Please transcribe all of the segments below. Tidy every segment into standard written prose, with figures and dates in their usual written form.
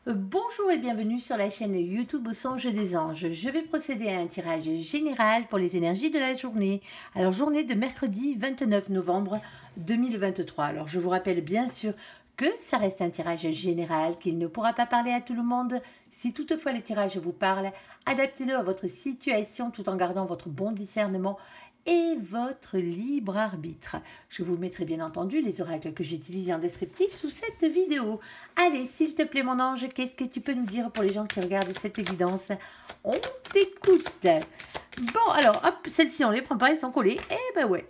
Bonjour et bienvenue sur la chaîne YouTube Au Songe des Anges. Je vais procéder à un tirage général pour les énergies de la journée. Alors, journée de mercredi 29 novembre 2023. Alors, je vous rappelle bien sûr que ça reste un tirage général, qu'il ne pourra pas parler à tout le monde. Si toutefois le tirage vous parle, adaptez-le à votre situation tout en gardant votre bon discernement et votre libre arbitre. Je vous mettrai bien entendu les oracles que j'utilise en descriptif sous cette vidéo. Allez, s'il te plaît mon ange, qu'est-ce que tu peux nous dire pour les gens qui regardent cette évidence? On t'écoute. Bon, alors, hop, celles-ci, on les prend pas, elles sont collées. Eh ben ouais.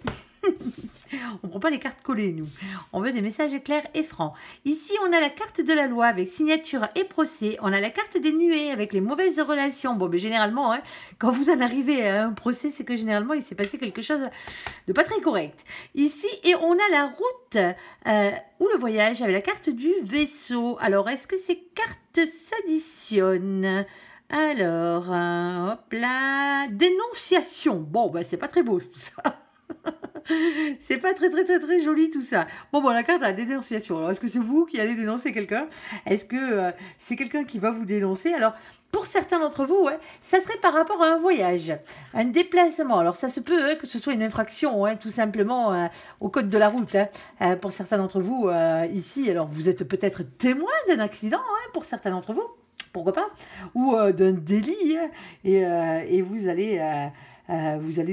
On ne prend pas les cartes collées, nous. On veut des messages clairs et francs. Ici, on a la carte de la loi avec signature et procès. On a la carte des nuées avec les mauvaises relations. Bon, mais généralement, hein, quand vous en arrivez à un procès, c'est que généralement, il s'est passé quelque chose de pas très correct. Ici, et on a la route ou le voyage avec la carte du vaisseau. Alors, est-ce que ces cartes s'additionnent? Alors, hop là, dénonciation. Bon, ben, c'est pas très beau tout ça. C'est pas très joli tout ça. Bon, la carte à la dénonciation. Alors, est-ce que c'est vous qui allez dénoncer quelqu'un? Est-ce que c'est quelqu'un qui va vous dénoncer? Alors, pour certains d'entre vous, ouais, ça serait par rapport à un voyage, un déplacement. Alors, ça se peut que ce soit une infraction, tout simplement, au code de la route. Pour certains d'entre vous, ici, alors, vous êtes peut-être témoin d'un accident, pour certains d'entre vous. Pourquoi pas? Ou d'un délit, et vous allez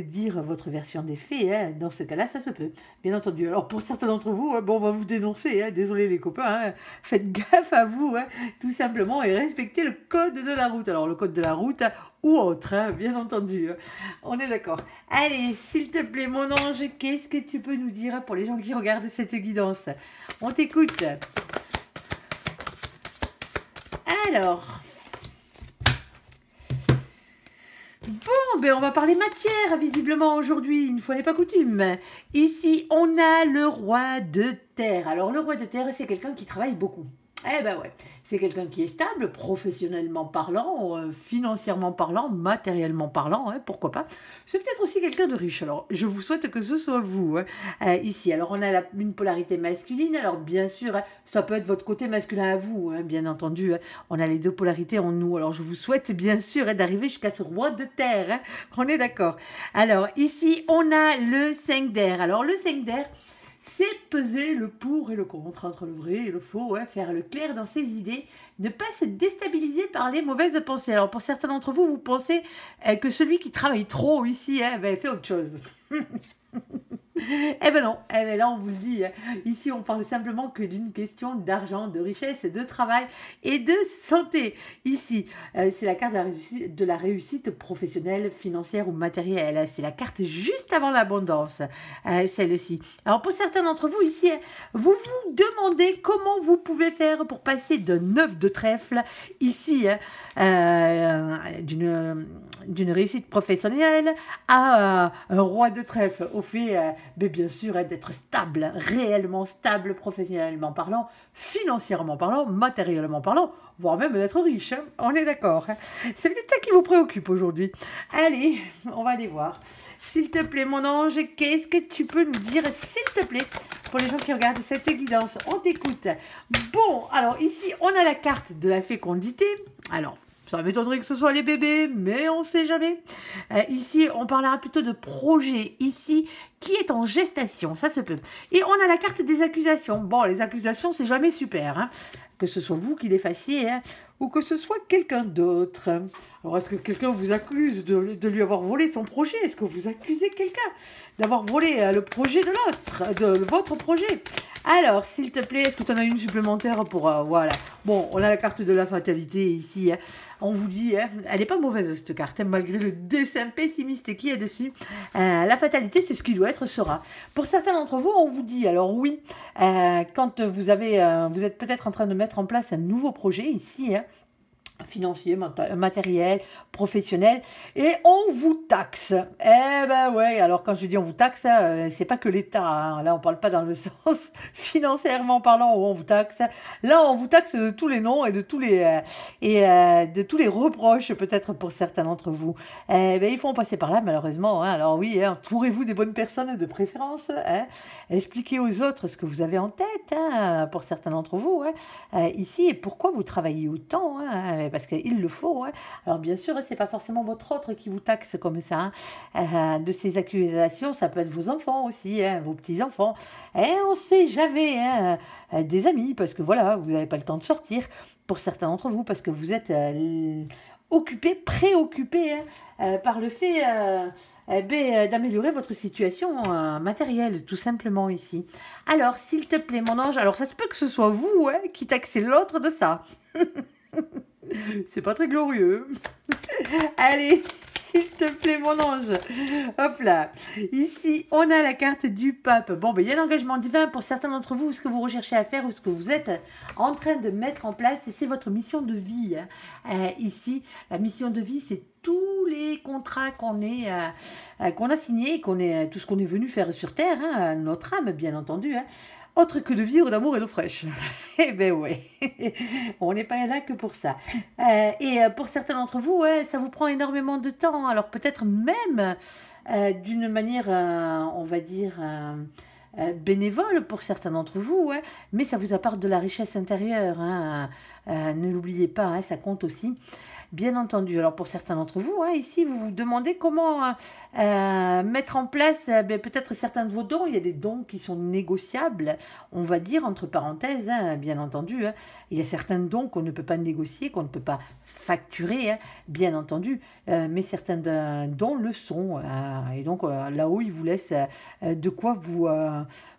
dire votre version des faits. Dans ce cas-là, ça se peut, bien entendu. Alors, pour certains d'entre vous, on va vous dénoncer. Désolé les copains, faites gaffe à vous, tout simplement, et respectez le code de la route. Alors, le code de la route ou autre, bien entendu. On est d'accord. Allez, s'il te plaît, mon ange, qu'est-ce que tu peux nous dire pour les gens qui regardent cette guidance? On t'écoute. Alors... Bon, on va parler matière, visiblement, aujourd'hui, une fois n'est pas coutume. Ici, on a le roi de terre. Alors, le roi de terre, c'est quelqu'un qui travaille beaucoup. Eh ben ouais, c'est quelqu'un qui est stable, professionnellement parlant, financièrement parlant, matériellement parlant, pourquoi pas. C'est peut-être aussi quelqu'un de riche. Alors, je vous souhaite que ce soit vous, ici. Alors, on a une polarité masculine. Alors, bien sûr, ça peut être votre côté masculin à vous, bien entendu. On a les deux polarités en nous. Alors, je vous souhaite, bien sûr, d'arriver jusqu'à ce roi de terre. On est d'accord. Alors, ici, on a le 5 d'air. Alors, le 5 d'air... c'est peser le pour et le contre, entre le vrai et le faux, faire le clair dans ses idées, ne pas se déstabiliser par les mauvaises pensées. Alors pour certains d'entre vous, vous pensez que celui qui travaille trop ici fait autre chose. Eh ben non, là on vous le dit, ici on parle simplement que d'une question d'argent, de richesse, de travail et de santé. Ici, c'est la carte de la réussite professionnelle, financière ou matérielle. C'est la carte juste avant l'abondance, celle-ci. Alors pour certains d'entre vous ici, vous vous demandez comment vous pouvez faire pour passer d'un 9 de trèfle, ici, d'une réussite professionnelle à un roi de trèfle, au fait... mais bien sûr, d'être stable, réellement stable, professionnellement parlant, financièrement parlant, matériellement parlant, voire même d'être riche. On est d'accord. C'est peut-être ça qui vous préoccupe aujourd'hui. Allez, on va aller voir. S'il te plaît, mon ange, qu'est-ce que tu peux nous dire, s'il te plaît, pour les gens qui regardent cette guidance? On t'écoute. Bon, alors ici, on a la carte de la fécondité. Alors, ça m'étonnerait que ce soit les bébés, mais on ne sait jamais. Ici, on parlera plutôt de projet, ici, qui est en gestation, ça se peut. Et on a la carte des accusations. Bon, les accusations, c'est jamais super, que ce soit vous qui les fassiez, ou que ce soit quelqu'un d'autre. Alors, est-ce que quelqu'un vous accuse de lui avoir volé son projet? Est-ce que vous accusez quelqu'un d'avoir volé le projet de l'autre, de votre projet? Alors, s'il te plaît, est-ce que tu en as une supplémentaire pour... voilà. Bon, on a la carte de la fatalité ici. On vous dit, elle n'est pas mauvaise cette carte, malgré le dessin pessimiste qui est dessus. La fatalité, c'est ce qui doit être sera. Pour certains d'entre vous, on vous dit, alors oui, quand vous êtes peut-être en train de mettre en place un nouveau projet ici, financier, matériel, professionnel, et on vous taxe. Eh ben ouais, alors quand je dis on vous taxe, c'est pas que l'État, hein. Là on parle pas dans le sens financièrement parlant où on vous taxe. Là on vous taxe de tous les noms et de tous les de tous les reproches peut-être pour certains d'entre vous. Eh ben il faut en passer par là malheureusement, hein. Alors oui, hein, entourez-vous des bonnes personnes de préférence, hein. Expliquez aux autres ce que vous avez en tête, hein, pour certains d'entre vous, hein. Ici, et pourquoi vous travaillez autant, hein, parce qu'il le faut, hein. Alors bien sûr, c'est pas forcément votre autre qui vous taxe comme ça, hein. De ces accusations, ça peut être vos enfants aussi, hein, vos petits-enfants. Et on sait jamais, hein, des amis, parce que voilà, vous n'avez pas le temps de sortir, pour certains d'entre vous, parce que vous êtes occupé, préoccupé, hein, par le fait d'améliorer votre situation matérielle, tout simplement ici. Alors, s'il te plaît, mon ange, alors ça se peut que ce soit vous, hein, qui taxez l'autre de ça. C'est pas très glorieux. Allez, s'il te plaît, mon ange. Hop là. Ici, on a la carte du pape. Bon, ben, il y a l'engagement divin pour certains d'entre vous, ce que vous recherchez à faire ou ce que vous êtes en train de mettre en place. Et c'est votre mission de vie, hein. Ici, la mission de vie, c'est tous les contrats qu'on a signés, tout ce qu'on est venu faire sur Terre, hein, notre âme, bien entendu, hein. Autre que de vivre d'amour et d'eau fraîche. Eh ben ouais, on n'est pas là que pour ça. Pour certains d'entre vous, ouais, ça vous prend énormément de temps. Alors peut-être même d'une manière, on va dire, bénévole pour certains d'entre vous, ouais, mais ça vous apporte de la richesse intérieure, hein. Ne l'oubliez pas, hein, ça compte aussi. Bien entendu. Alors pour certains d'entre vous, hein, ici, vous vous demandez comment mettre en place peut-être certains de vos dons. Il y a des dons qui sont négociables, on va dire, entre parenthèses, hein, bien entendu, hein. Il y a certains dons qu'on ne peut pas négocier, qu'on ne peut pas facturer, hein, bien entendu, mais certains dons le sont. Et donc là-haut, il vous laisse de quoi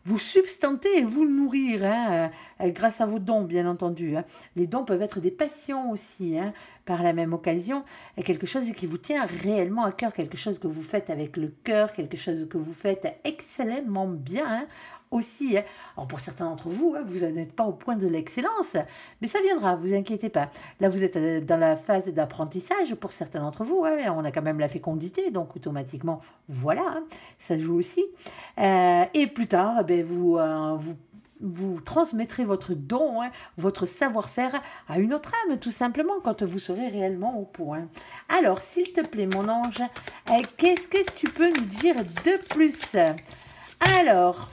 vous substanter et vous nourrir, hein, grâce à vos dons, bien entendu, hein. Les dons peuvent être des passions aussi, hein, par la même occasion, quelque chose qui vous tient réellement à cœur, quelque chose que vous faites avec le cœur, quelque chose que vous faites excellemment bien, hein, aussi, hein. Alors pour certains d'entre vous, hein, vous n'êtes pas au point de l'excellence, mais ça viendra, vous inquiétez pas. Là, vous êtes dans la phase d'apprentissage pour certains d'entre vous, hein, on a quand même la fécondité, donc automatiquement, voilà, hein, ça joue aussi. Et plus tard, vous transmettrez votre don, hein, votre savoir-faire à une autre âme, tout simplement, quand vous serez réellement au point. Alors, s'il te plaît, mon ange, qu'est-ce que tu peux nous dire de plus? Alors,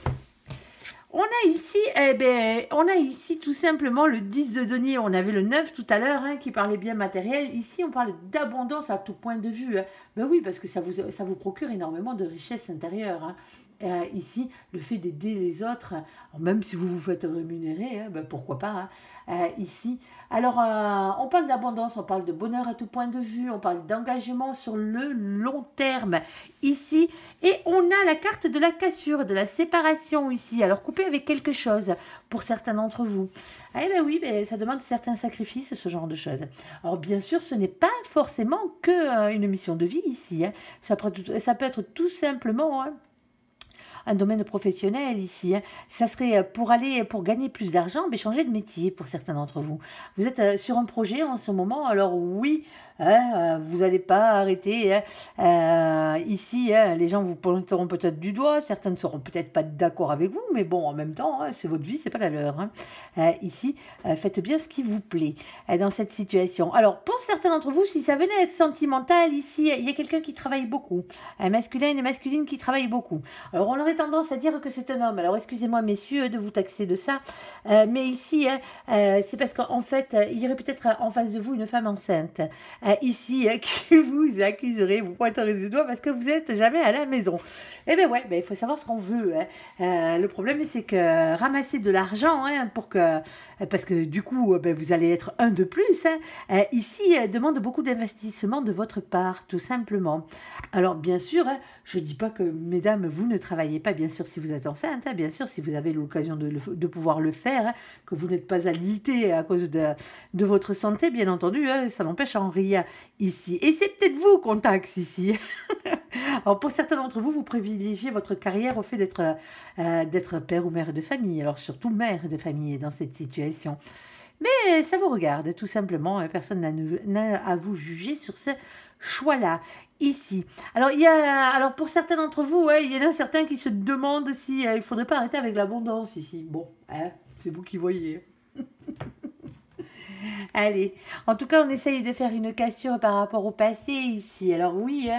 on a ici tout simplement le 10 de denier. On avait le 9 tout à l'heure, hein, qui parlait bien matériel. Ici, on parle d'abondance à tout point de vue, hein. Ben oui, parce que ça vous procure énormément de richesse intérieure, hein. Ici, le fait d'aider les autres, même si vous vous faites rémunérer, hein, ben pourquoi pas, hein, ici. Alors, on parle d'abondance, on parle de bonheur à tout point de vue, on parle d'engagement sur le long terme, ici. Et on a la carte de la cassure, de la séparation, ici. Alors, coupé avec quelque chose, pour certains d'entre vous. Eh bien oui, ça demande certains sacrifices, ce genre de choses. Alors, bien sûr, ce n'est pas forcément que une mission de vie, ici, hein. Ça peut être tout simplement, hein, un domaine professionnel ici, hein. Ça serait pour gagner plus d'argent, mais changer de métier pour certains d'entre vous. Vous êtes sur un projet en ce moment, alors oui, hein, vous n'allez pas arrêter, hein. Ici, hein, les gens vous pointeront peut-être du doigt, certains ne seront peut-être pas d'accord avec vous, mais bon, en même temps, hein, c'est votre vie, c'est pas la leur, hein. Ici, faites bien ce qui vous plaît dans cette situation. Alors, pour certains d'entre vous, si ça venait à être sentimental, ici, il y a quelqu'un qui travaille beaucoup, un masculin et une masculine qui travaillent beaucoup. Alors, on aurait tendance à dire que c'est un homme. Alors, excusez-moi, messieurs, de vous taxer de ça, mais ici, hein, c'est parce qu'en fait, il y aurait peut-être en face de vous une femme enceinte, ici, hein, qui vous accuserait, vous pointerez du doigt parce que vous n'êtes jamais à la maison. Eh bien, ouais, il faut savoir ce qu'on veut, hein. Le problème, c'est que ramasser de l'argent, hein, parce que du coup, vous allez être un de plus, hein, ici, demande beaucoup d'investissement de votre part, tout simplement. Alors, bien sûr, hein, je ne dis pas que, mesdames, vous ne travaillez pas, bien sûr, si vous êtes enceinte, hein, bien sûr, si vous avez l'occasion de pouvoir le faire, hein, que vous n'êtes pas alité à cause de votre santé, bien entendu, hein, ça n'empêche en rien ici. Et c'est peut-être vous qu'on taxe ici. Alors, pour certains d'entre vous, vous privilégiez votre carrière au fait d'être père ou mère de famille, alors surtout mère de famille dans cette situation. Mais ça vous regarde, tout simplement. Personne n'a à vous juger sur ce choix-là. Ici. Alors, alors pour certains d'entre vous, ouais, il y en a certains qui se demandent si il ne faudrait pas arrêter avec l'abondance ici. Bon, hein, c'est vous qui voyez. Allez, en tout cas, on essaye de faire une cassure par rapport au passé ici. Alors oui,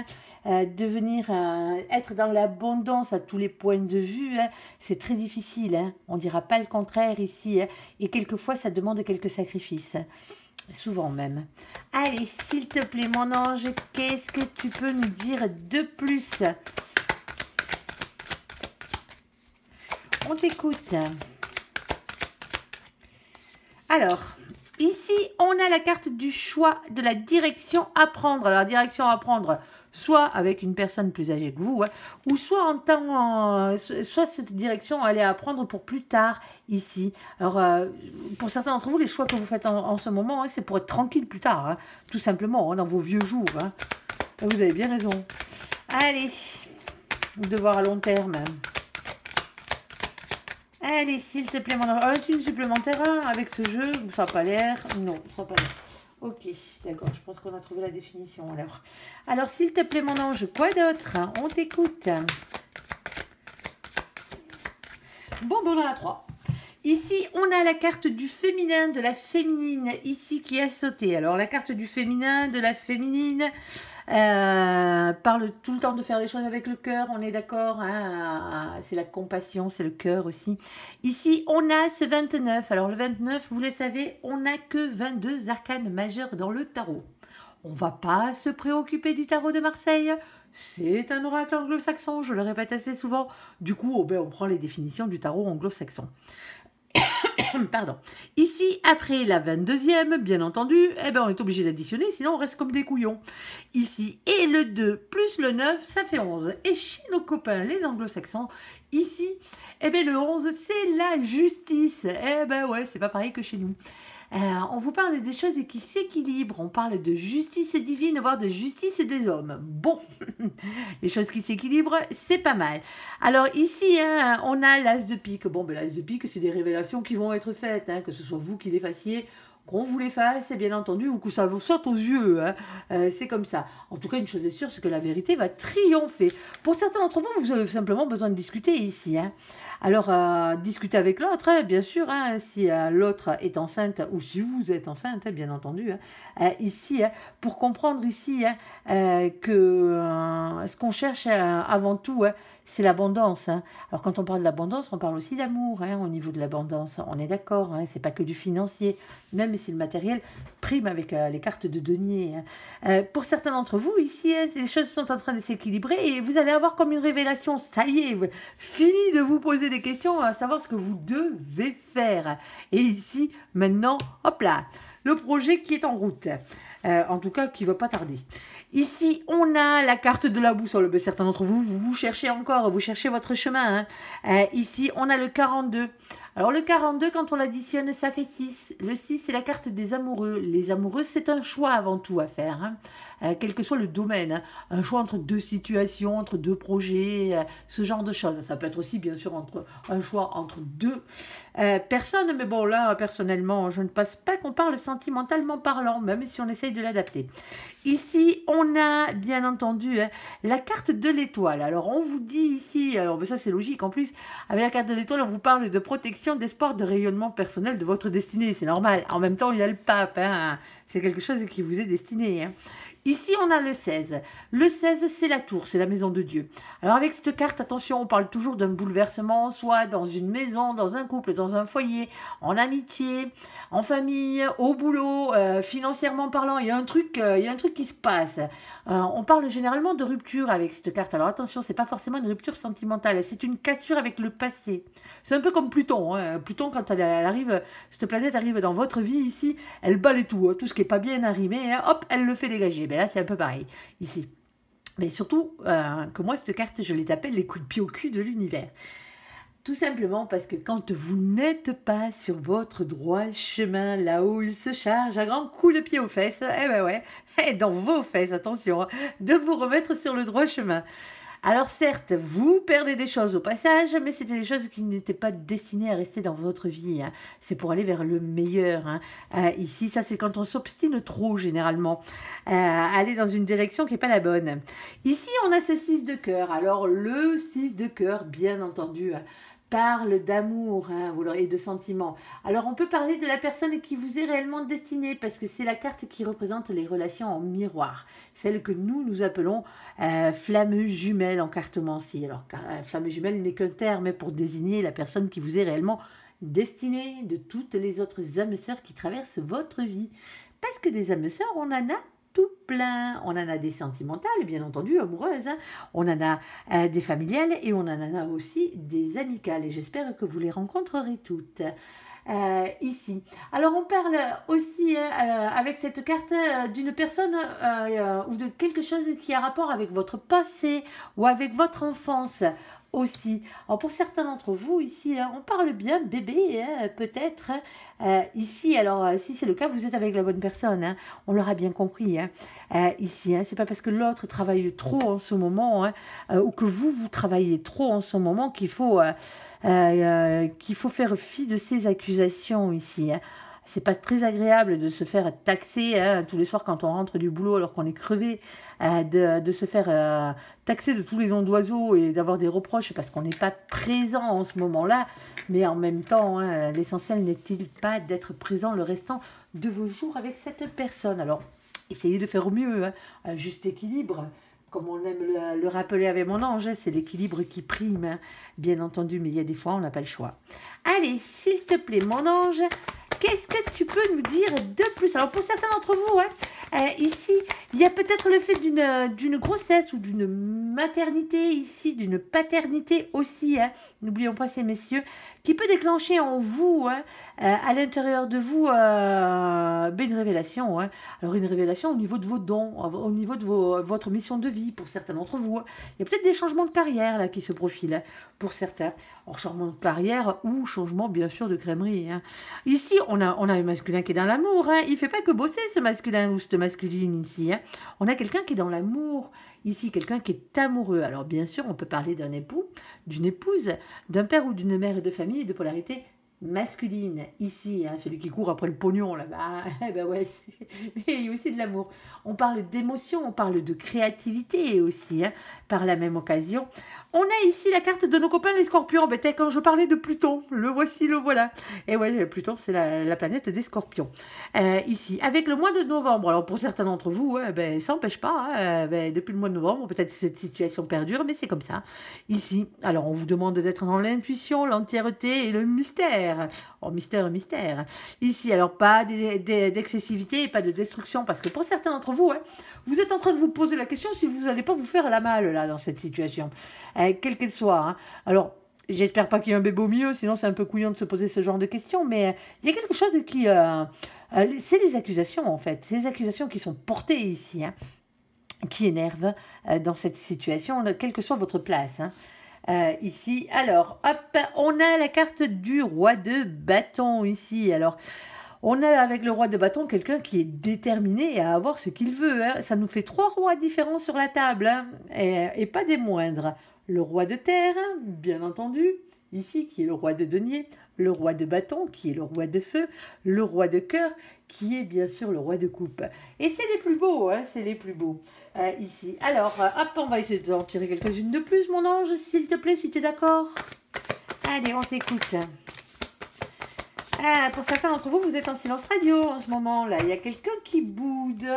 hein, devenir, être dans l'abondance à tous les points de vue, hein, c'est très difficile. Hein. On ne dira pas le contraire ici. Hein. Et quelquefois, ça demande quelques sacrifices. Hein. Souvent même. Allez, s'il te plaît, mon ange, qu'est-ce que tu peux nous dire de plus? On t'écoute. Alors... Ici, on a la carte du choix de la direction à prendre. Alors, la direction à prendre, soit avec une personne plus âgée que vous, hein, ou soit soit cette direction, elle est à prendre pour plus tard, ici. Alors, pour certains d'entre vous, les choix que vous faites en ce moment, hein, c'est pour être tranquille plus tard, hein, tout simplement, hein, dans vos vieux jours. Hein. Vous avez bien raison. Allez, devoir à long terme. Allez, s'il te plaît, mon ange. Ah, une supplémentaire avec ce jeu, ça n'a pas l'air. Non, ça n'a pas l'air. Ok, d'accord, je pense qu'on a trouvé la définition alors. Alors, s'il te plaît, mon ange, quoi d'autre? On t'écoute. Bon, on en a 3. Ici, on a la carte du féminin, de la féminine, ici, qui a sauté. Alors, la carte du féminin, de la féminine, parle tout le temps de faire les choses avec le cœur, on est d'accord, hein, c'est la compassion, c'est le cœur aussi. Ici, on a ce 29. Alors, le 29, vous le savez, on n'a que 22 arcanes majeures dans le tarot. On ne va pas se préoccuper du tarot de Marseille. C'est un oracle anglo-saxon, je le répète assez souvent. Du coup, on prend les définitions du tarot anglo-saxon. Pardon. Ici, après la 22e, bien entendu, on est obligé d'additionner, sinon on reste comme des couillons. Ici, et le 2 plus le 9, ça fait 11. Et chez nos copains, les anglo-saxons, ici, le 11, c'est la justice. Ouais, c'est pas pareil que chez nous. On vous parle des choses qui s'équilibrent. On parle de justice divine, voire de justice des hommes. Bon, les choses qui s'équilibrent, c'est pas mal. Alors ici, hein, on a l'as de pique. Bon, l'as de pique, c'est des révélations qui vont être faites, hein, que ce soit vous qui les fassiez, qu'on vous les fasse, bien entendu, ou que ça vous saute aux yeux. Hein. C'est comme ça. En tout cas, une chose est sûre, c'est que la vérité va triompher. Pour certains d'entre vous, vous avez simplement besoin de discuter ici. Hein. Alors, discutez avec l'autre, hein, bien sûr, hein, si l'autre est enceinte, ou si vous êtes enceinte, hein, bien entendu. Hein, ici, hein, pour comprendre ici hein, que ce qu'on cherche avant tout, hein, c'est l'abondance. Hein. Alors, quand on parle de l'abondance, on parle aussi d'amour hein, au niveau de l'abondance. On est d'accord, hein, c'est pas que du financier, même si le matériel prime avec les cartes de denier. Hein. Pour certains d'entre vous, ici, hein, les choses sont en train de s'équilibrer et vous allez avoir comme une révélation. Ça y est, fini de vous poser des questions à savoir ce que vous devez faire. Et ici, maintenant, hop là, le projet qui est en route. En tout cas, qui ne va pas tarder. Ici, on a la carte de la boussole. Certains d'entre vous, vous cherchez encore, vous cherchez votre chemin. Hein. Ici, on a le 42. Alors, le 42, quand on l'additionne, ça fait 6. Le 6, c'est la carte des amoureux. Les amoureux, c'est un choix avant tout à faire. Hein. Quel que soit le domaine. Hein. Un choix entre deux situations, entre deux projets, ce genre de choses. Ça peut être aussi, bien sûr, un choix entre deux personnes. Mais bon, là, personnellement, je ne pense pas qu'on parle sentimentalement parlant, même si on essaye de l'adapter. Ici, on a, bien entendu, hein, la carte de l'étoile. Alors, on vous dit ici, alors ça c'est logique en plus, avec la carte de l'étoile, on vous parle de protection, d'espoir, de rayonnement personnel de votre destinée. C'est normal. En même temps, il y a le pape. Hein. C'est quelque chose qui vous est destiné. Hein. Ici, on a le 16. Le 16, c'est la tour, c'est la maison de Dieu. Alors, avec cette carte, attention, on parle toujours d'un bouleversement, soit dans une maison, dans un couple, dans un foyer, en amitié, en famille, au boulot, financièrement parlant. Il y a un truc qui se passe. On parle généralement de rupture avec cette carte. Alors, attention, c'est pas forcément une rupture sentimentale, c'est une cassure avec le passé. C'est un peu comme Pluton. Hein. Pluton, quand elle arrive, cette planète arrive dans votre vie ici, elle balaye tout. Hein. Tout ce qui n'est pas bien arrimé, hein, hop, elle le fait dégager. Ben là, c'est un peu pareil, ici. Mais surtout, que moi, cette carte, je les appelle les coups de pied au cul de l'univers. Tout simplement parce que quand vous n'êtes pas sur votre droit chemin, là où il se charge, un grand coup de pied aux fesses, dans vos fesses, attention, de vous remettre sur le droit chemin. Alors certes, vous perdez des choses au passage, mais c'était des choses qui n'étaient pas destinées à rester dans votre vie, hein. C'est pour aller vers le meilleur, hein. Ici, ça c'est quand on s'obstine trop généralement, aller dans une direction qui n'est pas la bonne. Ici, on a ce 6 de cœur. Alors le 6 de cœur, bien entendu, parle d'amour, hein, et de sentiments. Alors on peut parler de la personne qui vous est réellement destinée, parce que c'est la carte qui représente les relations en miroir, celle que nous appelons flamme jumelle en cartomancie. Alors flamme jumelle n'est qu'un terme pour désigner la personne qui vous est réellement destinée de toutes les autres âmes sœurs qui traversent votre vie. Parce que des âmes sœurs, on en a tout plein. On en a des sentimentales, bien entendu, amoureuses, hein. On en a des familiales et on en a aussi des amicales. Et j'espère que vous les rencontrerez toutes. Ici. Alors on parle aussi avec cette carte d'une personne ou de quelque chose qui a rapport avec votre passé ou avec votre enfance aussi. Alors pour certains d'entre vous ici, on parle bien bébé, hein, peut-être. Ici, alors si c'est le cas, vous êtes avec la bonne personne, hein, on l'aura bien compris. Hein. Ici, hein, c'est pas parce que l'autre travaille trop en ce moment, hein, ou que vous travaillez trop en ce moment qu'il faut faire fi de ces accusations ici. Hein. C'est pas très agréable de se faire taxer, hein, tous les soirs quand on rentre du boulot alors qu'on est crevé, de se faire taxer de tous les noms d'oiseaux et d'avoir des reproches parce qu'on n'est pas présent en ce moment-là. Mais en même temps, hein, l'essentiel n'est-il pas d'être présent le restant de vos jours avec cette personne? Alors, essayez de faire au mieux, hein, un juste équilibre. Comme on aime le rappeler avec mon ange, hein, c'est l'équilibre qui prime, hein, bien entendu, mais il y a des fois, on n'a pas le choix. Allez, s'il te plaît, mon ange, qu'est-ce que tu peux nous dire de plus? Alors, pour certains d'entre vous, hein, ici, il y a peut-être le fait d'une grossesse ou d'une maternité ici, d'une paternité aussi, hein, n'oublions pas ces messieurs, qui peut déclencher en vous, hein, à l'intérieur de vous, une révélation. Hein. Alors, une révélation au niveau de vos dons, au niveau de votre mission de vie, pour certains d'entre vous. Hein. Il y a peut-être des changements de carrière là qui se profilent, hein, pour certains. Alors, changement de carrière ou changement, bien sûr, de crèmerie. Hein. Ici, on a un masculin qui est dans l'amour. Hein. Il ne fait pas que bosser, ce masculin ou cette masculine ici. Hein. On a quelqu'un qui est dans l'amour. Ici, quelqu'un qui est amoureux. Alors, bien sûr, on peut parler d'un époux, d'une épouse, d'un père ou d'une mère de famille de polarité masculine, ici, hein, celui qui court après le pognon, là-bas, ben ouais, mais il y a aussi de l'amour. On parle d'émotion, on parle de créativité aussi, hein, par la même occasion. On a ici la carte de nos copains les scorpions. Ben, quand je parlais de Pluton, le voici, le voilà. Et ouais, Pluton, c'est la planète des scorpions. Ici, avec le mois de novembre, alors pour certains d'entre vous, ben, ça n'empêche pas, hein, ben, depuis le mois de novembre, peut-être cette situation perdure, mais c'est comme ça. Ici, alors on vous demande d'être dans l'intuition, l'entièreté et le mystère. Oh, mystère, mystère. Ici, alors pas d'excessivité et pas de destruction, parce que pour certains d'entre vous, hein, vous êtes en train de vous poser la question si vous n'allez pas vous faire la malle là dans cette situation, quelle qu'elle soit. Hein. Alors, j'espère pas qu'il y ait un bébé au milieu, sinon c'est un peu couillon de se poser ce genre de questions, mais il y a quelque chose qui... c'est les accusations en fait, c'est les accusations qui sont portées ici, hein, qui énervent dans cette situation, quelle que soit votre place. Hein. Ici, alors, hop, on a la carte du roi de bâton ici. Alors, on a avec le roi de bâton quelqu'un qui est déterminé à avoir ce qu'il veut. Hein. Ça nous fait 3 rois différents sur la table, hein, et pas des moindres. Le roi de terre, bien entendu, ici, qui est le roi de denier, le roi de bâton, qui est le roi de feu, le roi de cœur, qui est bien sûr le roi de coupe. Et c'est les plus beaux, hein, c'est les plus beaux. Ici. Alors, hop, on va essayer d'en tirer quelques-unes de plus, mon ange, s'il te plaît, si tu es d'accord. Allez, on t'écoute. Pour certains d'entre vous, vous êtes en silence radio en ce moment, là. Il y a quelqu'un qui boude.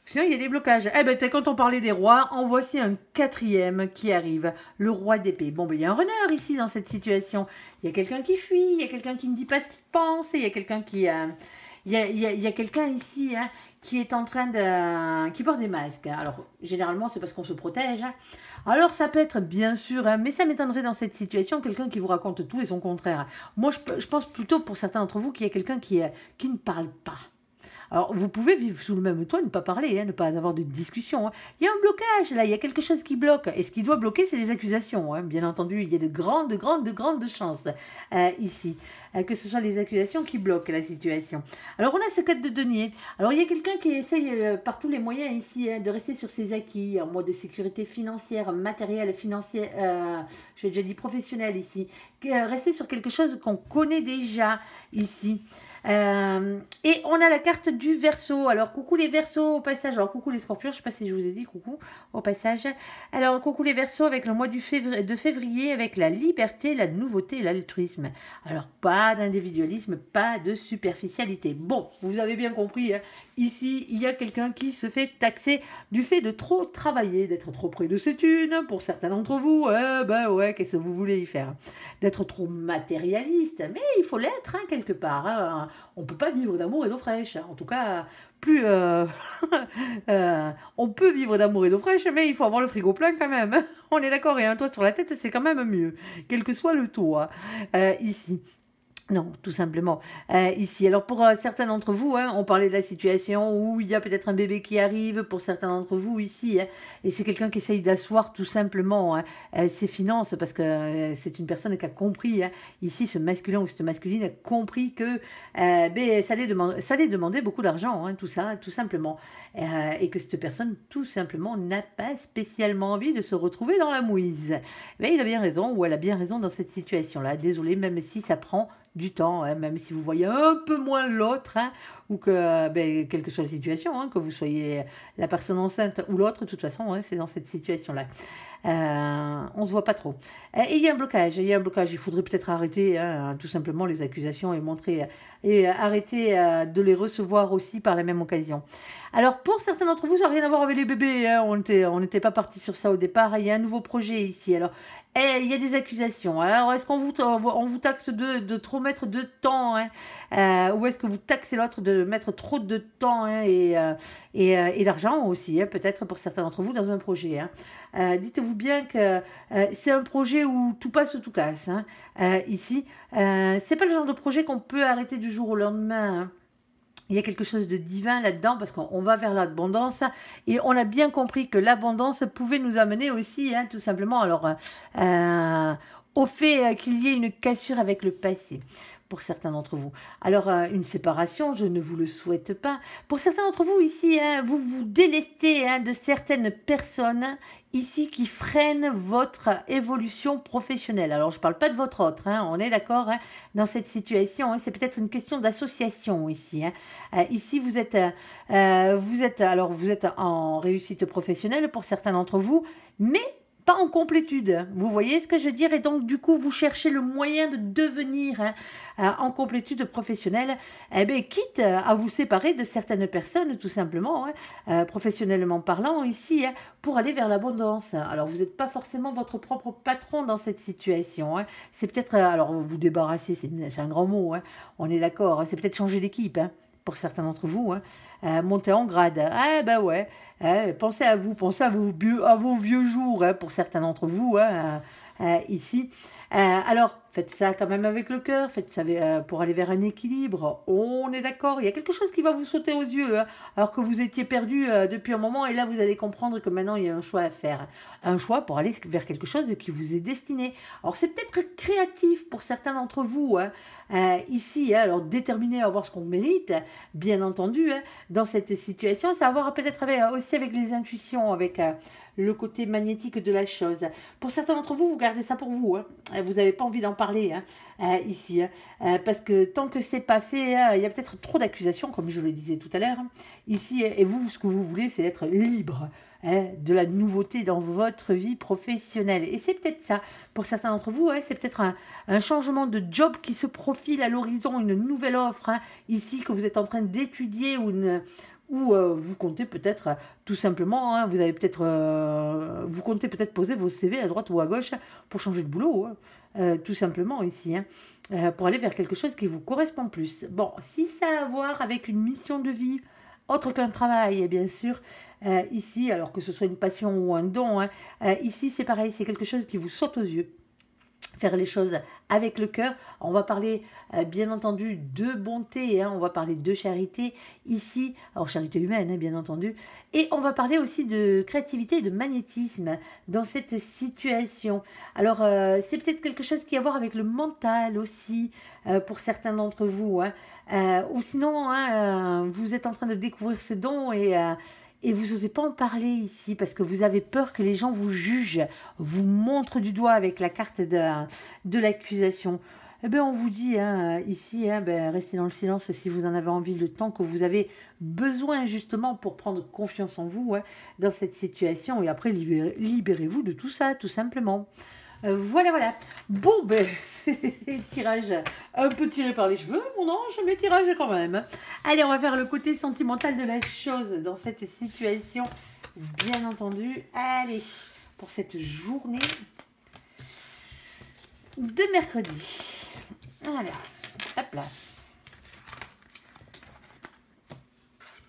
Sinon, il y a des blocages. Eh ben, quand on parlait des rois, en voici un 4e qui arrive, le roi d'épée. Bon, ben, il y a un runner ici dans cette situation. Il y a quelqu'un qui fuit, il y a quelqu'un qui ne dit pas ce qu'il pense, et il y a quelqu'un qui... Il y a quelqu'un ici, hein, qui est en train de... qui porte des masques. Alors, généralement, c'est parce qu'on se protège. Hein. Alors, ça peut être, bien sûr, hein, mais ça m'étonnerait dans cette situation, quelqu'un qui vous raconte tout et son contraire. Moi, je pense plutôt, pour certains d'entre vous, qu'il y a quelqu'un qui ne parle pas. Alors, vous pouvez vivre sous le même toit, ne pas parler, ne pas avoir de discussion. Il y a un blocage, là, il y a quelque chose qui bloque. Et ce qui doit bloquer, c'est les accusations. Bien entendu, il y a de grandes chances ici. Que ce soit les accusations qui bloquent la situation. Alors, on a ce cas de denier. Alors, il y a quelqu'un qui essaye par tous les moyens ici de rester sur ses acquis, en mode de sécurité financière, matérielle, financière, j'ai déjà dit professionnelle ici. Rester sur quelque chose qu'on connaît déjà ici. Et on a la carte du Verseau. Alors, coucou les Verseaux au passage. Alors, coucou les Scorpions, je ne sais pas si je vous ai dit coucou au passage. Alors, coucou les Verseaux avec le mois de février, avec la liberté, la nouveauté et l'altruisme. Alors, pas d'individualisme, pas de superficialité. Bon, vous avez bien compris, ici, il y a quelqu'un qui se fait taxer du fait de trop travailler, d'être trop près de ses thunes. Pour certains d'entre vous, ouais, qu'est-ce que vous voulez y faire? D'être trop matérialiste, mais il faut l'être quelque part. On ne peut pas vivre d'amour et d'eau fraîche. En tout cas, plus on peut vivre d'amour et d'eau fraîche, mais il faut avoir le frigo plein quand même. On est d'accord, et un toit sur la tête, c'est quand même mieux, quel que soit le toit ici. Non, tout simplement. Ici, alors pour certains d'entre vous, on parlait de la situation où il y a peut-être un bébé qui arrive, pour certains d'entre vous ici, et c'est quelqu'un qui essaye d'asseoir tout simplement ses finances, parce que c'est une personne qui a compris, ici, ce masculin ou cette masculine a compris que ça allait demander beaucoup d'argent, tout ça, tout simplement. Et que cette personne, tout simplement, n'a pas spécialement envie de se retrouver dans la mouise. Mais il a bien raison, ou elle a bien raison dans cette situation-là. Désolé, même si ça prend du temps, même si vous voyez un peu moins l'autre, ou que, quelle que soit la situation, que vous soyez la personne enceinte ou l'autre, de toute façon, c'est dans cette situation-là. On se voit pas trop. Et il y a un blocage, il faudrait peut-être arrêter tout simplement les accusations et arrêter de les recevoir aussi par la même occasion. Alors pour certains d'entre vous, ça n'a rien à voir avec les bébés, on n'était pas parti sur ça au départ, il y a un nouveau projet ici. Alors il y a des accusations. Alors, est-ce qu'on vous taxe de trop mettre de temps ou est-ce que vous taxez l'autre de mettre trop de temps et d'argent aussi, peut-être pour certains d'entre vous dans un projet. Dites-vous bien que c'est un projet où tout passe ou tout casse. Ici, c'est pas le genre de projet qu'on peut arrêter du jour au lendemain. Il y a quelque chose de divin là-dedans parce qu'on va vers l'abondance et on a bien compris que l'abondance pouvait nous amener aussi, tout simplement, alors au fait qu'il y ait une cassure avec le passé. Pour certains d'entre vous. Alors, une séparation, je ne vous le souhaite pas. Pour certains d'entre vous ici, vous vous délestez de certaines personnes ici qui freinent votre évolution professionnelle. Alors, je ne parle pas de votre autre, on est d'accord dans cette situation. C'est peut-être une question d'association ici. Ici, vous êtes en réussite professionnelle pour certains d'entre vous, mais pas en complétude. Vous voyez ce que je veux dire? Et donc, du coup, vous cherchez le moyen de devenir en complétude professionnelle, quitte à vous séparer de certaines personnes, tout simplement, professionnellement parlant, ici, pour aller vers l'abondance. Alors, vous n'êtes pas forcément votre propre patron dans cette situation. C'est peut-être, alors, vous débarrasser, c'est un grand mot, on est d'accord, c'est peut-être changer d'équipe, pour certains d'entre vous, monter en grade. Pensez à vous, pensez à vos vieux jours, pour certains d'entre vous, ici. Alors, faites ça quand même avec le cœur, faites ça pour aller vers un équilibre. On est d'accord, il y a quelque chose qui va vous sauter aux yeux, alors que vous étiez perdu depuis un moment, et là, vous allez comprendre que maintenant, il y a un choix à faire. Un choix pour aller vers quelque chose qui vous est destiné. Alors, c'est peut-être créatif pour certains d'entre vous, ici, alors déterminé à avoir ce qu'on mérite, bien entendu, dans cette situation. Ça va avoir peut-être aussi avec les intuitions, avec le côté magnétique de la chose. Pour certains d'entre vous, vous gardez ça pour vous. Vous n'avez pas envie d'en parler ici. Parce que tant que c'est pas fait, il y a peut-être trop d'accusations, comme je le disais tout à l'heure. Ici, et vous, ce que vous voulez, c'est être libre de la nouveauté dans votre vie professionnelle. Et c'est peut-être ça. Pour certains d'entre vous, c'est peut-être un changement de job qui se profile à l'horizon, une nouvelle offre ici que vous êtes en train d'étudier ou vous comptez peut-être tout simplement, vous comptez peut-être poser vos CV à droite ou à gauche pour changer de boulot, tout simplement ici, pour aller vers quelque chose qui vous correspond plus. Bon, si ça a à voir avec une mission de vie, autre qu'un travail, bien sûr, ici, alors que ce soit une passion ou un don, ici c'est pareil, c'est quelque chose qui vous saute aux yeux. faire les choses avec le cœur. On va parler bien entendu de bonté, hein, on va parler de charité ici, alors charité humaine bien entendu, et on va parler aussi de créativité et de magnétisme dans cette situation. Alors c'est peut-être quelque chose qui a à voir avec le mental aussi pour certains d'entre vous, hein. Ou sinon hein, vous êtes en train de découvrir ce don et vous n'osez pas en parler ici parce que vous avez peur que les gens vous jugent, vous montrent du doigt avec la carte de l'accusation. Eh bien, on vous dit hein, ici, hein, ben, restez dans le silence si vous en avez envie, le temps que vous avez besoin justement pour prendre confiance en vous hein, dans cette situation. Et après, libérez-vous de tout ça, tout simplement. Voilà, voilà. Bon, ben, tirage un peu tiré par les cheveux, mon ange, mais tirage quand même. Allez, on va faire le côté sentimental de la chose dans cette situation, bien entendu. Allez, pour cette journée de mercredi. Voilà, hop là.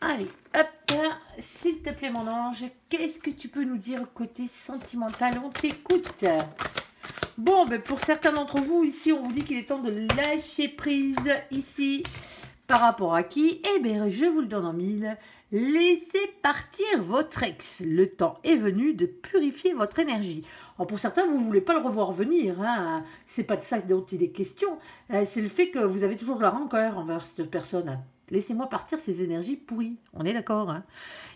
Allez, hop là, s'il te plaît, mon ange, qu'est-ce que tu peux nous dire côté sentimental? On t'écoute. Bon, ben pour certains d'entre vous, ici, on vous dit qu'il est temps de lâcher prise, ici, par rapport à qui? Eh bien, je vous le donne en mille. Laissez partir votre ex. Le temps est venu de purifier votre énergie. Alors, pour certains, vous ne voulez pas le revoir venir. Hein. C'est pas de ça dont il est question. C'est le fait que vous avez toujours de la rancœur envers cette personne. Laissez-moi partir ces énergies pourries. On est d'accord, hein?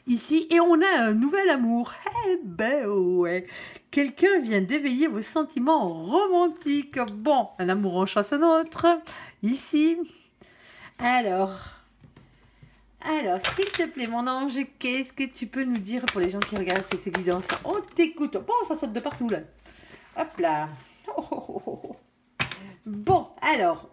Ici, et on a un nouvel amour. Eh ben ouais. Quelqu'un vient d'éveiller vos sentiments romantiques. Bon, un amour en chasse un autre. Ici. Alors, s'il te plaît, mon ange, qu'est-ce que tu peux nous dire pour les gens qui regardent cette guidance? On t'écoute. Bon, ça saute de partout, là. Hop là. Oh, oh, oh, oh. Bon, alors...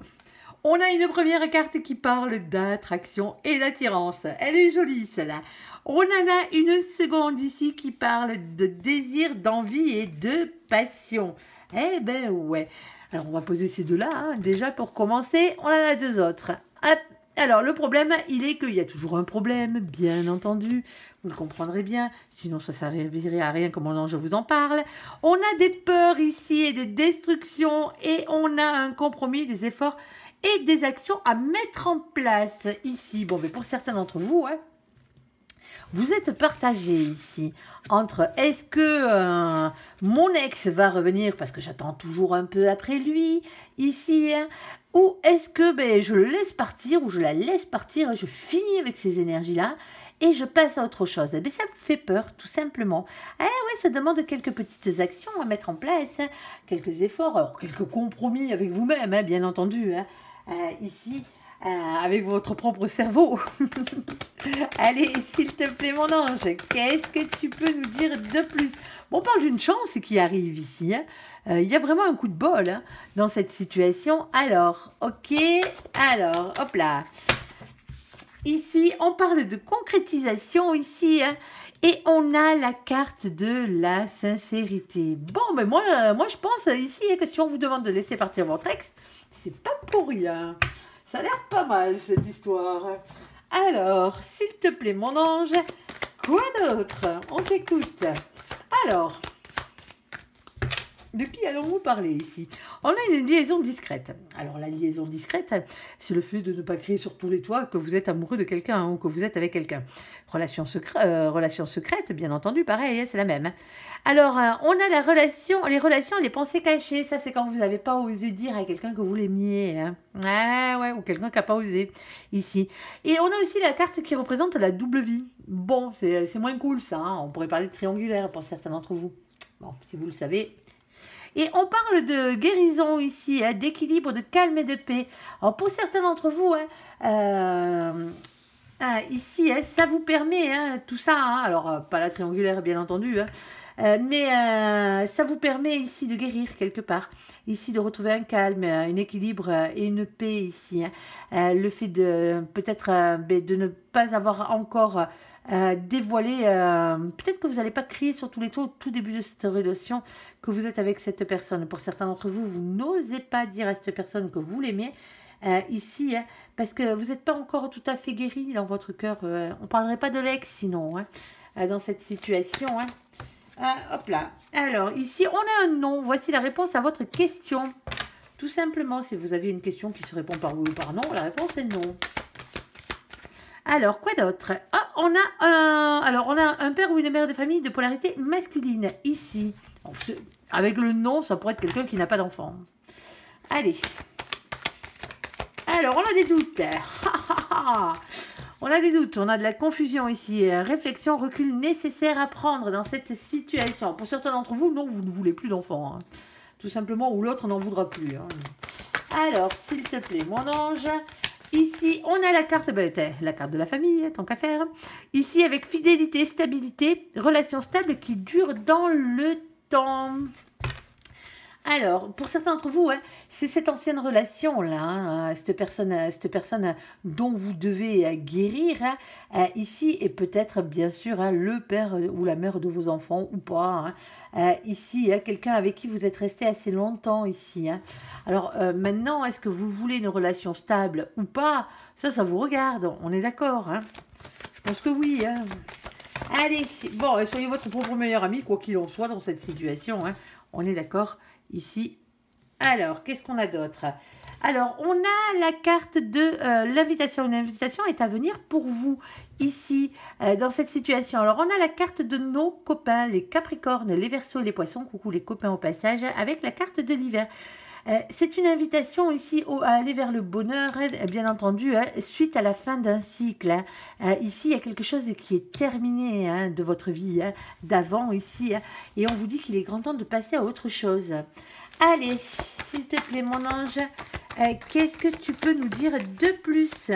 On a une première carte qui parle d'attraction et d'attirance. Elle est jolie, celle-là. On en a une seconde ici qui parle de désir, d'envie et de passion. Eh ben ouais. Alors, on va poser ces deux-là. Hein. Déjà, pour commencer, on en a deux autres. Hop. Alors, le problème, il est qu'il y a toujours un problème, bien entendu. Vous le comprendrez bien. Sinon, ça ne servirait à rien comment je vous en parle. On a des peurs ici et des destructions. Et on a un compromis, des efforts et des actions à mettre en place ici. Bon, mais pour certains d'entre vous, hein, vous êtes partagés ici entre est-ce que mon ex va revenir parce que j'attends toujours un peu après lui ici, hein, ou est-ce que ben, je le laisse partir ou je la laisse partir, je finis avec ces énergies-là et je passe à autre chose. Eh bien, ça vous fait peur, tout simplement. Eh ouais, ça demande quelques petites actions à mettre en place, hein, quelques efforts, alors quelques compromis avec vous-même, hein, bien entendu, hein, ici, avec votre propre cerveau. Allez, s'il te plaît, mon ange, qu'est-ce que tu peux nous dire de plus? Bon, on parle d'une chance qui arrive ici, hein. Il y a vraiment un coup de bol hein, dans cette situation. Alors, ok, alors, hop là. Ici, on parle de concrétisation ici, hein, et on a la carte de la sincérité. Bon, mais moi je pense ici que si on vous demande de laisser partir votre ex, c'est pas pour rien. Ça a l'air pas mal, cette histoire. Alors, s'il te plaît, mon ange, quoi d'autre? On t'écoute. Alors... De qui allons-nous parler ici? On a une liaison discrète. Alors, la liaison discrète, c'est le fait de ne pas crier sur tous les toits que vous êtes amoureux de quelqu'un hein, ou que vous êtes avec quelqu'un. Relation secrète, bien entendu, pareil, hein, c'est la même. Alors, on a les relations, les pensées cachées. Ça, c'est quand vous n'avez pas osé dire à quelqu'un que vous l'aimiez. Hein. Ah ouais, ou quelqu'un qui n'a pas osé, ici. Et on a aussi la carte qui représente la double vie. Bon, c'est moins cool, ça. Hein. On pourrait parler de triangulaire pour certains d'entre vous. Bon, si vous le savez... Et on parle de guérison ici, hein, d'équilibre, de calme et de paix. Alors pour certains d'entre vous, hein, ici, hein, ça vous permet, hein, tout ça, hein, alors pas la triangulaire bien entendu, hein, mais ça vous permet ici de guérir quelque part, ici de retrouver un calme, un équilibre et une paix ici. Hein. Le fait de peut-être de ne pas avoir encore... dévoiler, peut-être que vous n'allez pas crier sur tous les toits au tout début de cette relation que vous êtes avec cette personne. Pour certains d'entre vous, vous n'osez pas dire à cette personne que vous l'aimez ici, hein, parce que vous n'êtes pas encore tout à fait guéri dans votre cœur. On ne parlerait pas de l'ex sinon, hein, dans cette situation. Hein. Hop là. Alors, ici, on a un non. Voici la réponse à votre question. Tout simplement, si vous avez une question qui se répond par oui ou par non, la réponse est non. Alors, quoi d'autre? Ah, on a un père ou une mère de famille de polarité masculine, ici. Alors, avec le non, ça pourrait être quelqu'un qui n'a pas d'enfant. Allez. Alors, on a des doutes. On a des doutes, on a de la confusion ici. Réflexion, recul nécessaire à prendre dans cette situation. Pour certains d'entre vous, non, vous ne voulez plus d'enfants. Hein. Tout simplement, ou l'autre n'en voudra plus. Hein. Alors, s'il te plaît, mon ange... Ici, on a la carte de la famille, tant qu'à faire. Ici, avec fidélité, stabilité, relation stable qui dure dans le temps. Alors, pour certains d'entre vous, hein, c'est cette ancienne relation-là, hein, cette personne dont vous devez guérir, hein, ici, et peut-être, bien sûr, hein, le père ou la mère de vos enfants, ou pas. Hein, ici, hein, quelqu'un avec qui vous êtes resté assez longtemps, ici. Hein. Alors, maintenant, est-ce que vous voulez une relation stable ou pas? Ça vous regarde, on est d'accord. Hein. Je pense que oui. Hein. Allez, bon, soyez votre propre meilleur ami, quoi qu'il en soit, dans cette situation. Hein. On est d'accord ici. Alors, qu'est-ce qu'on a d'autre? Alors, on a la carte de l'invitation. Une invitation est à venir pour vous, ici, dans cette situation. Alors, on a la carte de nos copains, les Capricornes, les Verseaux, les Poissons. Coucou les copains au passage, avec la carte de l'hiver. C'est une invitation ici à aller vers le bonheur, bien entendu, hein, suite à la fin d'un cycle. Hein. Ici, il y a quelque chose qui est terminé hein, de votre vie, hein, d'avant ici, hein, et on vous dit qu'il est grand temps de passer à autre chose. Allez, s'il te plaît, mon ange, qu'est-ce que tu peux nous dire de plus?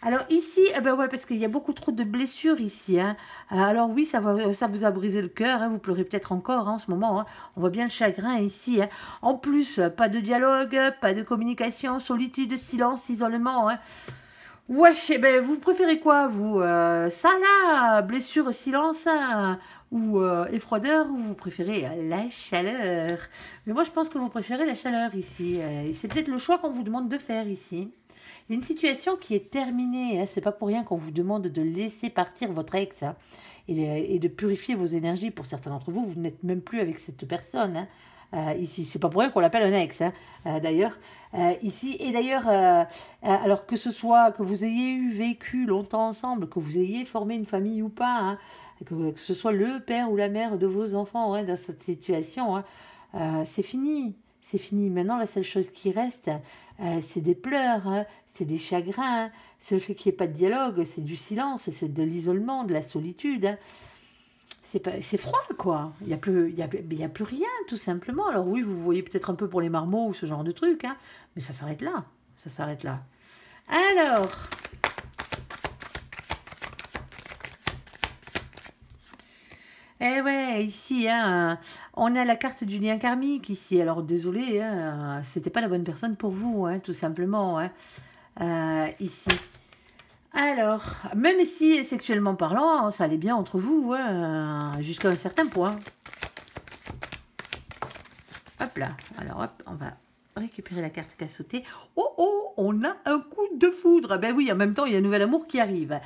Alors ici, ben ouais, parce qu'il y a beaucoup trop de blessures ici. Hein. Alors oui, ça vous a brisé le cœur. Hein. Vous pleurez peut-être encore hein, en ce moment. Hein. On voit bien le chagrin ici. Hein. En plus, pas de dialogue, pas de communication, solitude, silence, isolement. Hein. Wesh, ben, vous préférez quoi, vous ça là, blessure, silence hein, ou effroideur, ou vous préférez la chaleur? Mais moi, je pense que vous préférez la chaleur ici. C'est peut-être le choix qu'on vous demande de faire ici. Il y a une situation qui est terminée. Hein. C'est pas pour rien qu'on vous demande de laisser partir votre ex hein, et de purifier vos énergies. Pour certains d'entre vous, vous n'êtes même plus avec cette personne. Hein. Ici, c'est pas pour rien qu'on l'appelle un ex, hein, d'ailleurs. Ici, et d'ailleurs, alors que ce soit que vous ayez vécu longtemps ensemble, que vous ayez formé une famille ou pas, hein, que ce soit le père ou la mère de vos enfants hein, dans cette situation, hein, c'est fini. C'est fini. Maintenant, la seule chose qui reste, c'est des pleurs, hein, c'est des chagrins, hein, c'est le fait qu'il n'y ait pas de dialogue, c'est du silence, c'est de l'isolement, de la solitude. Hein. C'est froid, quoi. Il n'y a plus rien, tout simplement. Alors oui, vous voyez peut-être un peu pour les marmots ou ce genre de truc, hein, mais ça s'arrête là. Ça s'arrête là. Alors... Eh ouais, ici, hein, on a la carte du lien karmique ici. Alors désolé, hein, c'était pas la bonne personne pour vous, hein, tout simplement. Hein, ici. Alors, même si sexuellement parlant, ça allait bien entre vous, hein, jusqu'à un certain point. Hop là. Alors hop, on va récupérer la carte qui a sauté. Oh oh, on a un coup de foudre. Ben oui, en même temps, il y a un nouvel amour qui arrive.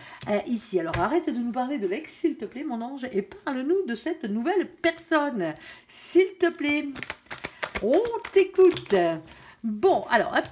Ici, alors arrête de nous parler de l'ex, s'il te plaît, mon ange, et parle-nous de cette nouvelle personne. S'il te plaît. On t'écoute. Bon, alors, hop.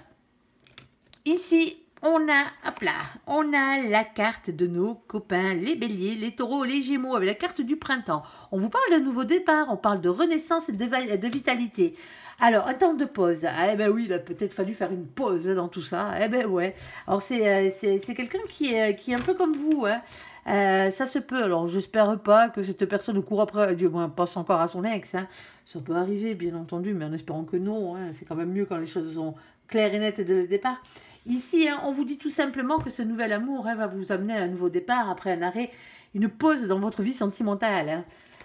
Ici, on a la carte de nos copains, les béliers, les taureaux, les gémeaux, avec la carte du printemps. On vous parle d'un nouveau départ, on parle de renaissance et de vitalité. Alors, un temps de pause. Eh ben oui, il a peut-être fallu faire une pause dans tout ça. Eh ben ouais. Alors, c'est quelqu'un qui est un peu comme vous. Hein. Ça se peut. Alors, j'espère pas que cette personne court après, du moins, pense encore à son ex. Hein. Ça peut arriver, bien entendu, mais en espérant que non. Hein. C'est quand même mieux quand les choses sont claires et nettes dès le départ. Ici, hein, on vous dit tout simplement que ce nouvel amour hein, va vous amener à un nouveau départ après un arrêt, une pause dans votre vie sentimentale. Hein.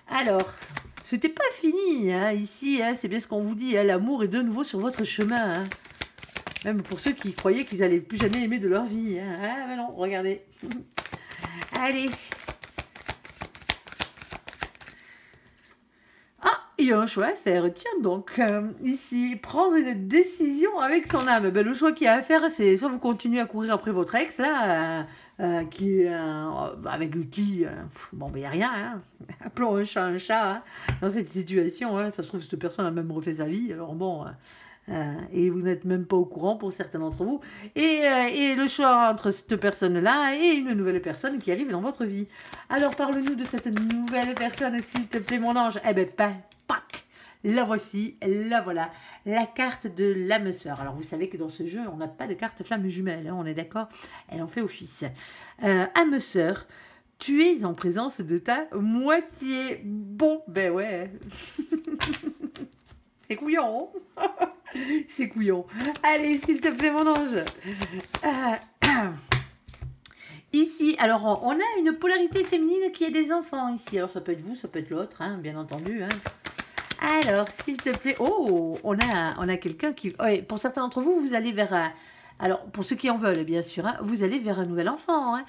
Alors, c'était pas fini. Hein, ici, hein, c'est bien ce qu'on vous dit. Hein, l'amour est de nouveau sur votre chemin. Hein. Même pour ceux qui croyaient qu'ils n'allaient plus jamais aimer de leur vie. Hein. Ah, ben non, regardez. Allez. Il y a un choix à faire, tiens donc, ici, prendre une décision avec son âme. Ben, le choix qu'il y a à faire, c'est soit vous continuez à courir après votre ex, là, qui est avec qui, bon, ben, il n'y a rien, hein. Appelons un chat, hein, dans cette situation, hein. Ça se trouve, cette personne a même refait sa vie, alors bon, et vous n'êtes même pas au courant pour certains d'entre vous, et le choix entre cette personne-là et une nouvelle personne qui arrive dans votre vie. Alors, parle-nous de cette nouvelle personne, s'il te plaît, mon ange. Eh ben, pac, la voici, la voilà, la carte de l'âme sœur. Alors, vous savez que dans ce jeu, on n'a pas de carte flamme jumelle, hein, on est d'accord? Elle en fait office. Âme sœur, tu es en présence de ta moitié. Bon, ben ouais. C'est couillon. C'est couillon. Allez, s'il te plaît, mon ange. Ici, alors, on a une polarité féminine qui est des enfants ici. Alors, ça peut être vous, ça peut être l'autre, hein, bien entendu, hein. Alors, s'il te plaît, oh, on a quelqu'un qui... Ouais, pour certains d'entre vous, vous allez vers... alors, pour ceux qui en veulent, bien sûr, hein, vous allez vers un nouvel enfant, hein,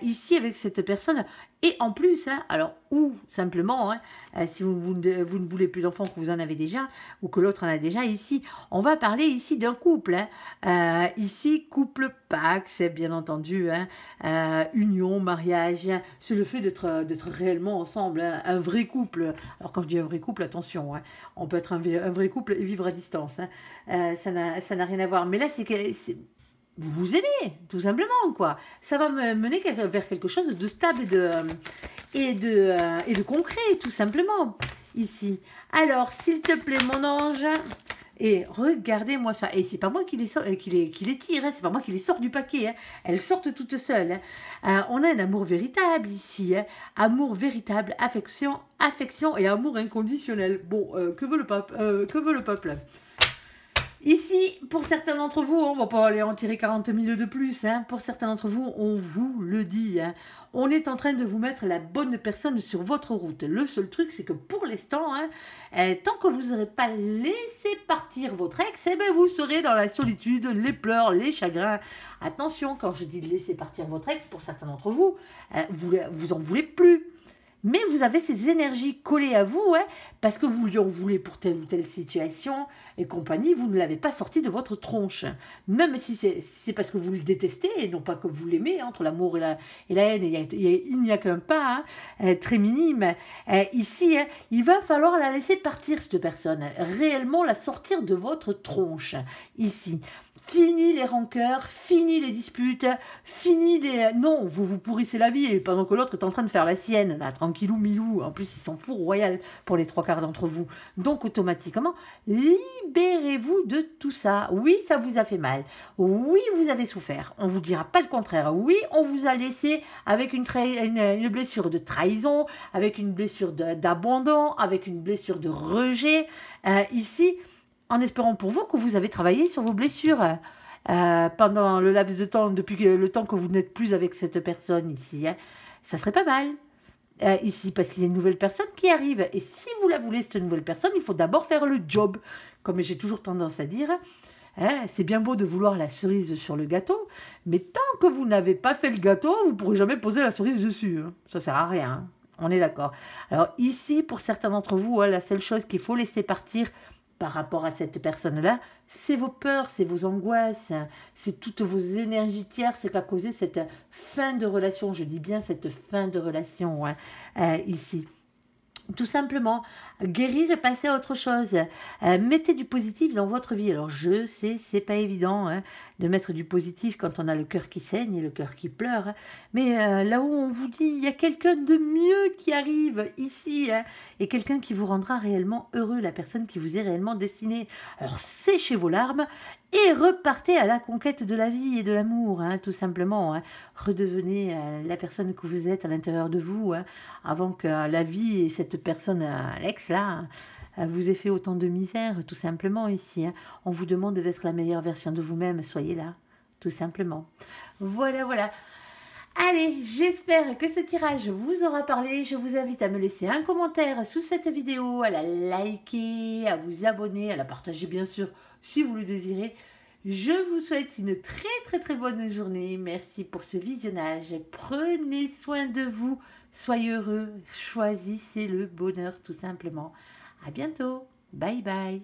ici, avec cette personne. Et en plus, hein, alors, ou simplement, hein, si vous ne voulez plus d'enfants, que vous en avez déjà, ou que l'autre en a déjà, ici, on va parler ici d'un couple. Hein, ici, couple Pax, bien entendu, hein, union, mariage, c'est le fait d'être réellement ensemble, hein, un vrai couple. Alors, quand je dis un vrai couple, attention, hein, on peut être un vrai couple et vivre à distance. Hein, ça n'a rien à voir. Mais là, vous vous aimez, tout simplement, quoi. Ça va me mener vers quelque chose de stable et de concret, tout simplement, ici. Alors, s'il te plaît, mon ange, et regardez-moi ça. Et c'est pas moi qui les tire, hein, c'est pas moi qui les sors du paquet. Hein. Elles sortent toutes seules. Hein. On a un amour véritable ici. Hein. Amour véritable, affection et amour inconditionnel. Bon, que veut le peuple? Ici, pour certains d'entre vous, on va pas aller en tirer 40 000 de plus, hein. Pour certains d'entre vous, on vous le dit, hein. On est en train de vous mettre la bonne personne sur votre route. Le seul truc, c'est que pour l'instant, hein, tant que vous n'aurez pas laissé partir votre ex, eh ben, vous serez dans la solitude, les pleurs, les chagrins. Attention, quand je dis de laisser partir votre ex, pour certains d'entre vous, vous en voulez plus. Mais vous avez ces énergies collées à vous, hein, parce que vous lui en voulez pour telle ou telle situation et compagnie, vous ne l'avez pas sorti de votre tronche. Même si c'est parce que vous le détestez et non pas que vous l'aimez, hein, entre l'amour et la haine, il n'y a qu'un pas, hein, très minime. Ici, hein, il va falloir la laisser partir, cette personne, réellement la sortir de votre tronche, ici. Fini les rancœurs, fini les disputes, fini les... Non, vous pourrissez la vie pendant que l'autre est en train de faire la sienne, là, tranquillou, milou. En plus, il s'en fout royal pour les 3/4 d'entre vous. Donc, automatiquement, libérez-vous de tout ça. Oui, ça vous a fait mal. Oui, vous avez souffert. On ne vous dira pas le contraire. Oui, on vous a laissé avec une blessure de trahison, avec une blessure d'abandon, avec une blessure de rejet. Ici... en espérant pour vous que vous avez travaillé sur vos blessures pendant le laps de temps, depuis le temps que vous n'êtes plus avec cette personne ici. Hein. Ça serait pas mal. Ici, parce qu'il y a une nouvelle personne qui arrive. Et si vous la voulez, cette nouvelle personne, il faut d'abord faire le job. Comme j'ai toujours tendance à dire, hein, c'est bien beau de vouloir la cerise sur le gâteau, mais tant que vous n'avez pas fait le gâteau, vous ne pourrez jamais poser la cerise dessus. Hein. Ça ne sert à rien. Hein. On est d'accord. Alors ici, pour certains d'entre vous, hein, la seule chose qu'il faut laisser partir par rapport à cette personne-là, c'est vos peurs, c'est vos angoisses, hein, c'est toutes vos énergies tierces, c'est qu'a causé cette fin de relation, je dis bien cette fin de relation, hein, ici. Tout simplement, guérir et passer à autre chose. Mettez du positif dans votre vie. Alors, je sais, c'est pas évident hein, de mettre du positif quand on a le cœur qui saigne et le cœur qui pleure. Hein. Mais là où on vous dit, il y a quelqu'un de mieux qui arrive ici. Hein, et quelqu'un qui vous rendra réellement heureux, la personne qui vous est réellement destinée. Alors, séchez vos larmes et repartez à la conquête de la vie et de l'amour, hein, tout simplement. Hein. Redevenez la personne que vous êtes à l'intérieur de vous, hein, avant que la vie et cette personne, Alex, là, vous ait fait autant de misère, tout simplement, ici. Hein. On vous demande d'être la meilleure version de vous-même, soyez là, tout simplement. Voilà, voilà. Allez, j'espère que ce tirage vous aura parlé. Je vous invite à me laisser un commentaire sous cette vidéo, à la liker, à vous abonner, à la partager bien sûr si vous le désirez. Je vous souhaite une très bonne journée. Merci pour ce visionnage. Prenez soin de vous. Soyez heureux. Choisissez le bonheur tout simplement. À bientôt. Bye bye.